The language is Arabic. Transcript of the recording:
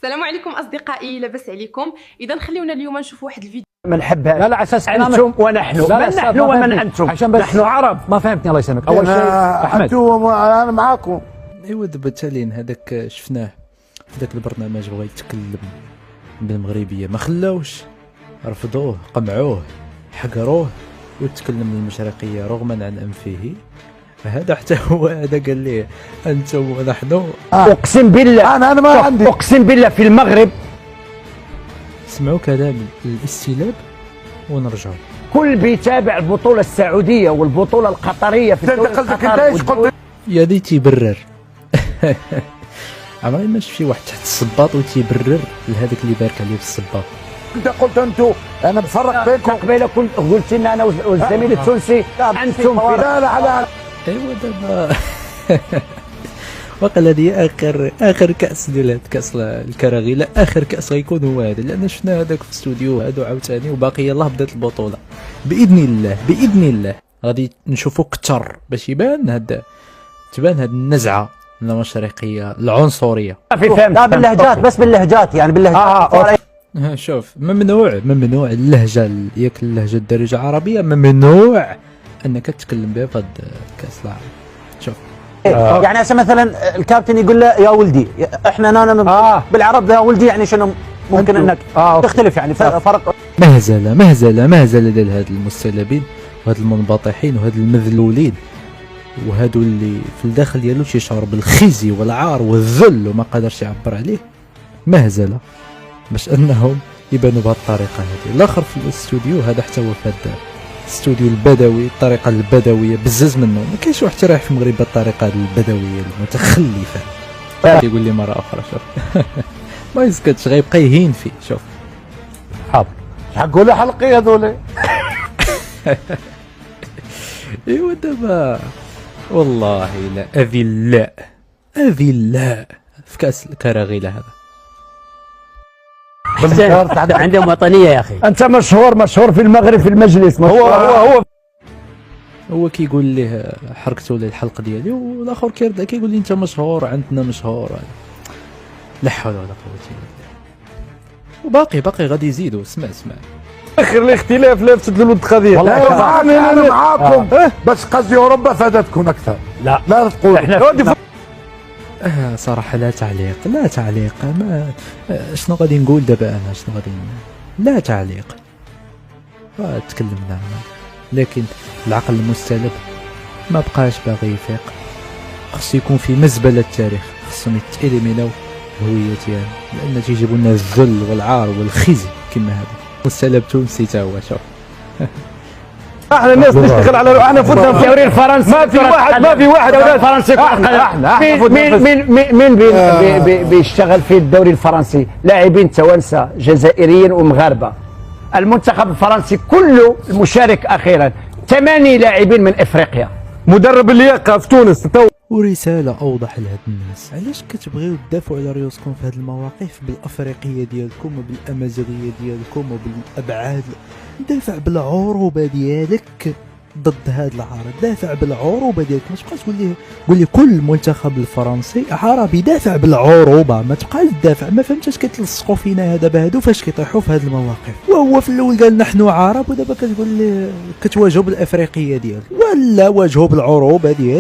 السلام عليكم اصدقائي، لاباس عليكم؟ اذا خليونا اليوم نشوفوا واحد الفيديو ما نحبها. لا على اساس انتم ونحن، من نحن ومن انتم. نحن عرب. ما فهمتني الله يسلمك. اول شيء احمد انتم انا معاكم. ايوا دابا تالين هذاك شفناه في ذاك البرنامج بغا يتكلم بالمغربيه ما خلاوش، رفضوه، قمعوه، حقروه وتكلم بالمشرقيه رغما عن انفه. هذا حتى هو هذا قال ليه انتم ونحن. اقسم بالله انا ما عندي، اقسم بالله في المغرب سمعوا كلام الاستلاب ونرجعوا. كل بيتابع البطوله السعوديه والبطوله القطريه في الدوري قصدك انت ايش قلت؟ يا دي تيبرر. عمري ما شفت شي واحد تحت الصباط وتيبرر لهذاك اللي بارك عليه في الصباط. انت قلت انتم، انا بفرق بينكم. قبيله كنت قلت لنا انا والزميل التونسي انتم في لا ايوا دابا وقال هذه اخر كاس ديال كاس الكراغيله، اخر كاس غيكون هو هذا، لان شفنا هذاك في الاستوديو هادو عاوتاني وباقي يلاه بدات البطوله باذن الله. باذن الله غادي نشوفوا كثر باش تبان هاد النزعه المشرقيه العنصريه. لا باللهجات، بس باللهجات يعني باللهجات. شوف، ممنوع اللهجه ياك اللهجه الدارجه عربيه ممنوع انك تتكلم بها في هاد كاس العالم. شوف يعني هسه مثلا الكابتن يقول له يا ولدي، احنا بالعرب يا ولدي يعني شنو ممكن انك تختلف يعني فرق. مهزله ديال هاد المستلبين وهاد المنبطحين وهاد المذلولين وهادو اللي في الداخل ديالو تيشعر بالخزي والعار والذل وما قادرش يعبر عليه. مهزله باش انهم يبانوا بهذه الطريقه هذه. الاخر في الاستوديو هذا حتى هو في هذا الاستوديو البدوي، الطريقه البدويه بزز منه. ما كاينش واحد تيريح في المغرب بالطريقه البدويه المتخلفه. يقول لي مره اخرى شوف. ما يسكتش غيبقى يهين فيه. شوف حاضر حقوا له حلقي هذول. ايوا دابا والله لا اذلاء في كاس الكراغيله هذا. عندهم وطنيه يا اخي. انت مشهور في المغرب في المجلس. هو كيقول ليه حركته للحلقه ديالي، والاخر كيرد كيقول لي انت مشهور عندنا مشهور. لا حول ولا قوه الا بالله. وباقي غادي يزيدوا. اسمع اخر الاختلاف لا يفسد للود قضيه. والله انا معاكم، بس قصدي اوروبا فادتكم اكثر. لا تقول احنا صراحه لا تعليق. ما شنو غادي نقول دابا انا؟ شنو غادي لا تعليق. تكلمنا لكن العقل المستلب ما بقاش باغي يفيق. خصو يكون في مزبله التاريخ، خصهم يتإليميناو الهويه ديالنا، لان تيجيبوا لنا الذل والعار والخزي كما هذا. مستلب تونسي تا هو. شوف احنا الناس نشتغل على انا فتنا في الدوري الفرنسي. ما في واحد فرنسي. مين بيشتغل في الدوري الفرنسي؟ لاعبين توانسه جزائريين ومغاربه. المنتخب الفرنسي كله المشارك اخيرا 8 لاعبين من افريقيا. مدرب اللياقه في تونس. ورساله اوضح لهاد الناس، علاش كتبغيو تدافعوا على ريوسكم في هاد المواقف بالافريقيه ديالكم وبالامازيغيه ديالكم وبالابعاد؟ دافع بالعروبه ديالك ضد هاد العرب، دافع بالعروبه ديالك. ما تبقاش تقول لي كل منتخب الفرنسي عربي. دافع بالعروبه، ما تبقاش تدافع. ما فهمتش كيتلصقوا فينا هذا بهادو فاش كيطيحوا في هاد المواقف. وهو في الاول قال نحن عرب، ودابا كتقول لي كتواجهوا بالافريقيه ديالك ولا واجهوا بالعروبه ديالك.